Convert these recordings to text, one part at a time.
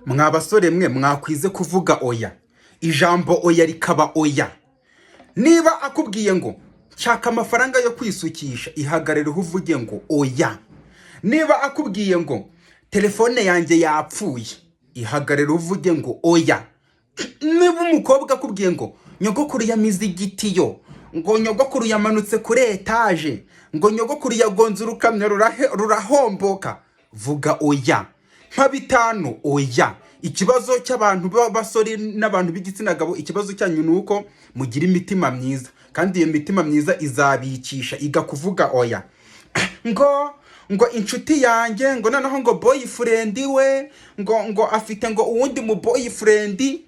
mwabasore mwe mwakwize kuvuga oya. Ijambo oya rikaba oya. Niba akubwiye ngo nshaka amafaranga yo kwisukisha, ihagarare uvuge ngo oya. Niba akubwiye ngo telefone yanjye yapfuye, ihagarare uvuge ngo oya. Niba umukobwa akubwiye ngo nyogokuru yamize igitiyo, ngo nyogokuru yamanutse kuri etaje, ngo nyogokuru yagonze urukamyo rurahomboka, vuga oya. Nka bitanu oya. Ikibazo cy'abantu b'abasore n'abantu b'igitsina gabo, ikibazo cyanyu nuko mugira imitima myiza, kandi iyo mitima myiza izabikisha igakuvuga oya. ngo inshuti yanjye, ngo noneho ngo boyfriend we, ngo afite ngo uwundi mu boyfriend,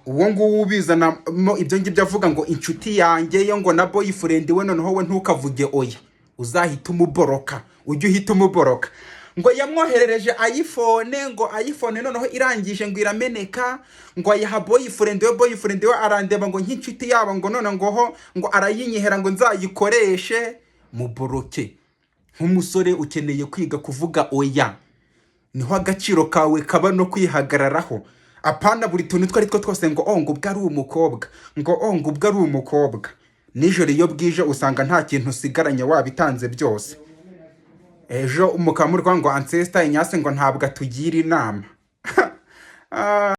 uwo nguwo ubizanamo ibyo ngibyo avuga ngo inshuti yanjye yo ngo na boyfriend we, noneho we ntukavuge oya, uzahita umuboroka, ujye uhita umuboroka. Ngo yamwoherereje iPhone, ngo iPhone noneho irangije ngo irameneka, ngo ayaha boyfriend we arandeba ngo nk'inshuti yabo, ngo none ngo arayinyihera ngo nzayikoreshe. Muboroke. Nk'umusore ukeneye kwiga kuvuga oya. Niho agaciro kawe kaba no kwihagararaho. Apana buri tuntu twari twose ngo ngo ubwo ari umukobwa, ngo ubwo ari umukobwa. Nijoro iyo bwije usanga nta kintu usigaranye wabitanze byose. Ejo umukamurwa ngo ancestor inyase ngo ntabwo atugira inama.